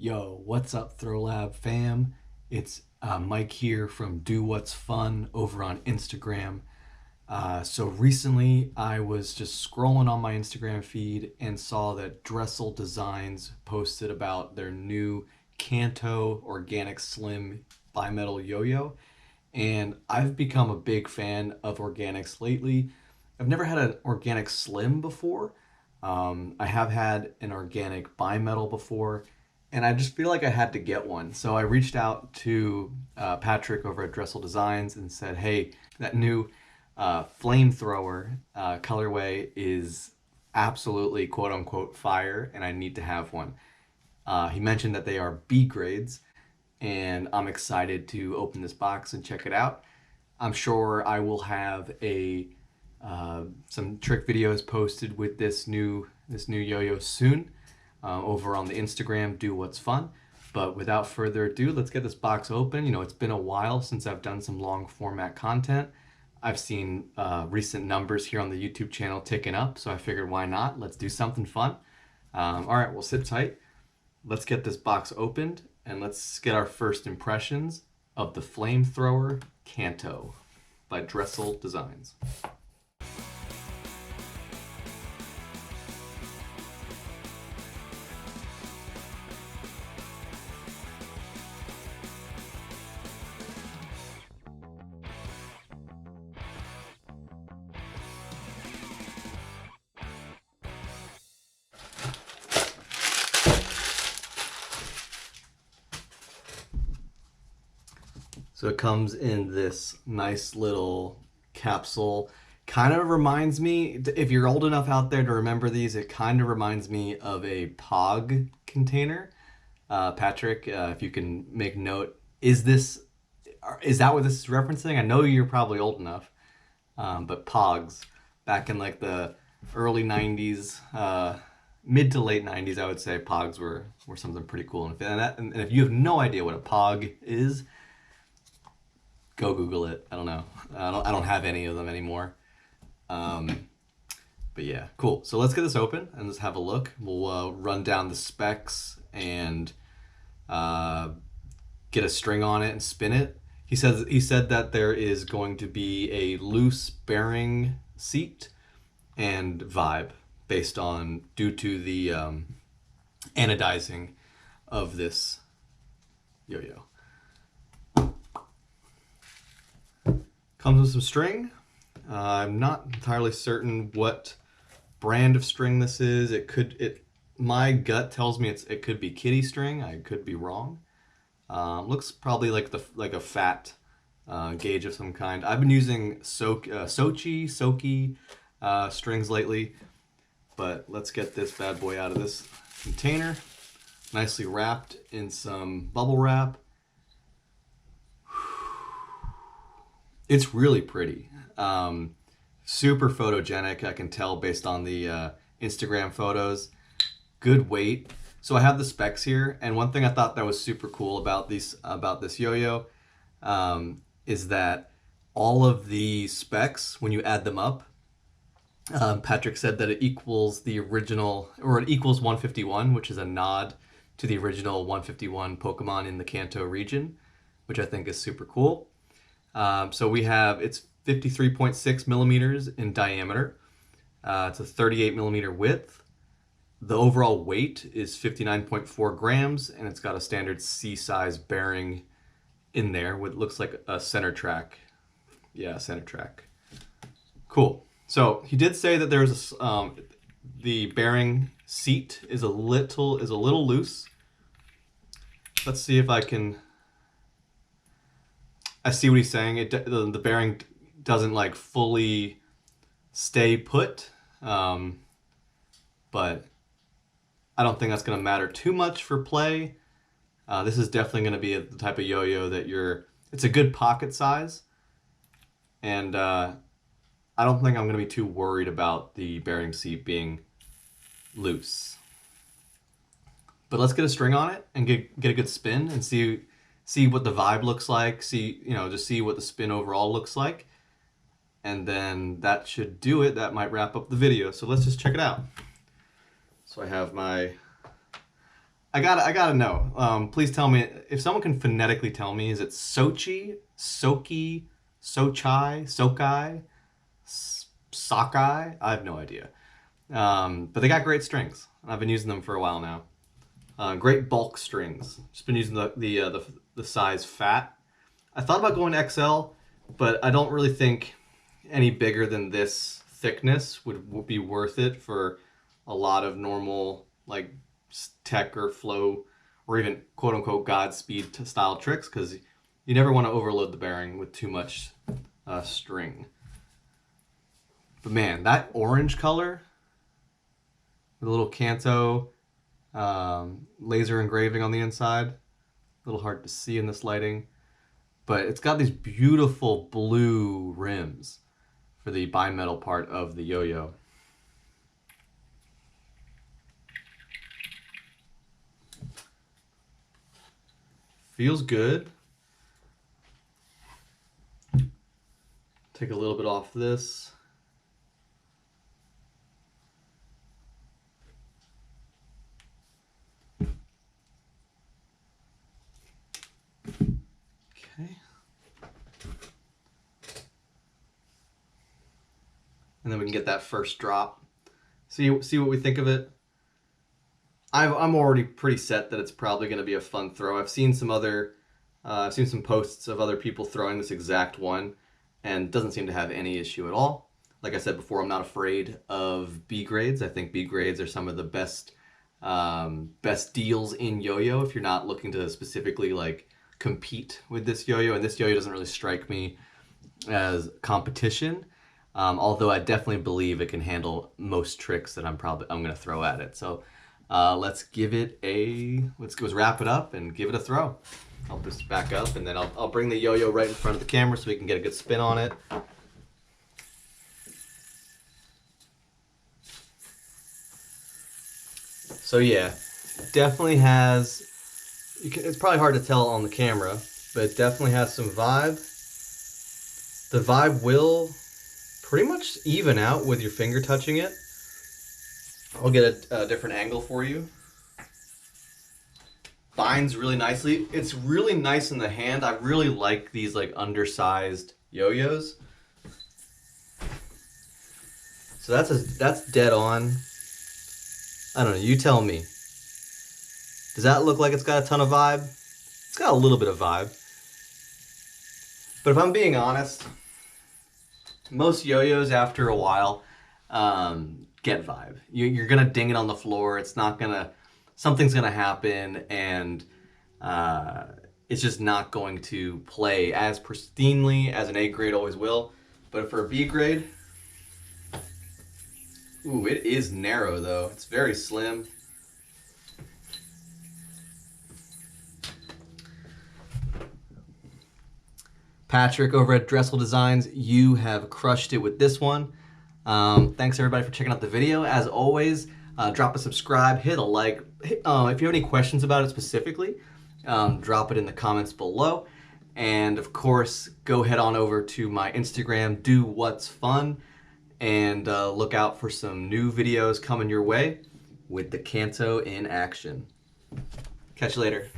Yo, what's up, Throw Lab fam? It's Mike here from Do What's Fun over on Instagram. So recently, I was just scrolling on my Instagram feed and saw that Dressel Designs posted about their new Kanto Organic Slim Bimetal Yo-Yo, and I've become a big fan of organics lately. I've never had an organic slim before. I have had an organic bimetal before, and I just feel like I had to get one. So I reached out to Patrick over at Dressel Designs and said, "Hey, that new flamethrower colorway is absolutely quote unquote fire, and I need to have one." He mentioned that they are B grades, and I'm excited to open this box and check it out. I'm sure I will have a some trick videos posted with this new yo-yo soon over on the Instagram. Do What's Fun. But without further ado, let's get this box open. You know, it's been a while since I've done some long format content. I've seen recent numbers here on the YouTube channel ticking up, so I figured why not? Let's do something fun. All right, well, sit tight. Let's get this box opened and let's get our first impressions of the Flamethrower Kanto by Dressel Designs. So it comes in this nice little capsule. Kind of reminds me, if you're old enough out there to remember these, it kind of reminds me of a POG container. Patrick, if you can make note, is that what this is referencing? I know you're probably old enough, but POGs back in like the early 90s, mid to late 90s, I would say POGs were something pretty cool. And if you have no idea what a POG is, go Google it. I don't know. I don't have any of them anymore. But yeah, cool. So let's get this open and let's have a look. We'll run down the specs and get a string on it and spin it. He said that there is going to be a loose bearing seat and vibe due to the anodizing of this yo-yo. Comes with some string. I'm not entirely certain what brand of string this is. My gut tells me it could be kitty string. I could be wrong. Looks probably like a fat gauge of some kind. I've been using Sochi strings lately, but let's get this bad boy out of this container. Nicely wrapped in some bubble wrap. It's really pretty. Super photogenic, I can tell based on the Instagram photos. Good weight. So I have the specs here, and one thing I thought that was super cool about this yo-yo is that all of the specs, when you add them up, Patrick said that it equals the original, or it equals 151, which is a nod to the original 151 Pokemon in the Kanto region, which I think is super cool. So it's 53.6 millimeters in diameter. It's a 38 millimeter width. The overall weight is 59.4 grams, and it's got a standard C-size bearing in there with looks like a center track. Yeah, center track. Cool. So he did say that there's the bearing seat is a little loose. Let's see if I can. I see what he's saying. The bearing doesn't like fully stay put, but I don't think that's going to matter too much for play. This is definitely going to be the type of yo-yo that it's a good pocket size, and I don't think I'm going to be too worried about the bearing seat being loose. But let's get a string on it and get a good spin and see what the vibe looks like, just see what the spin overall looks like. And then that should do it. That might wrap up the video. So let's just check it out. So I I gotta know. Please tell me if someone can phonetically tell me. Is it Sochi, Soki, Sochai, Sokai, Sokai? I have no idea. But they got great strings. I've been using them for a while now. Great bulk strings. Just been using the size fat. I thought about going XL, but I don't really think any bigger than this thickness would be worth it for a lot of normal like tech or flow or even quote unquote Godspeed style tricks, because you never want to overload the bearing with too much string. But man, that orange color with a little Kanto laser engraving on the inside, a little hard to see in this lighting, but it's got these beautiful blue rims for the bimetal part of the yo-yo. Feels good. Take a little bit off this. Okay. And then we can get that first drop. See what we think of it. I'm already pretty set that it's probably going to be a fun throw. I've seen some posts of other people throwing this exact one, and it doesn't seem to have any issue at all. Like I said before, I'm not afraid of B grades. I think B grades are some of the best deals in yo-yo if you're not looking to specifically like compete with this yo-yo. And this yo-yo doesn't really strike me as competition. Although I definitely believe it can handle most tricks that I'm going to throw at it. So let's wrap it up and give it a throw. I'll just back up and then I'll bring the yo-yo right in front of the camera so we can get a good spin on it. So yeah, definitely has, it's probably hard to tell on the camera, but it definitely has some vibe. The vibe will pretty much even out with your finger touching it. I'll get a different angle for you. Binds really nicely. It's really nice in the hand. I really like these like undersized yo-yos. So that's dead on. I don't know, you tell me. Does that look like it's got a ton of vibe? It's got a little bit of vibe. But if I'm being honest, most yo-yos after a while get vibe. You're gonna ding it on the floor. It's not gonna, something's gonna happen, and it's just not going to play as pristinely as an A grade always will. But for a B grade, ooh, it is narrow though. It's very slim. Patrick over at Dressel Designs, you have crushed it with this one. Thanks everybody for checking out the video. As always, drop a subscribe, hit a like. If you have any questions about it specifically, drop it in the comments below. And of course, go head on over to my Instagram, Do What's Fun, and look out for some new videos coming your way with the Kanto in action. Catch you later.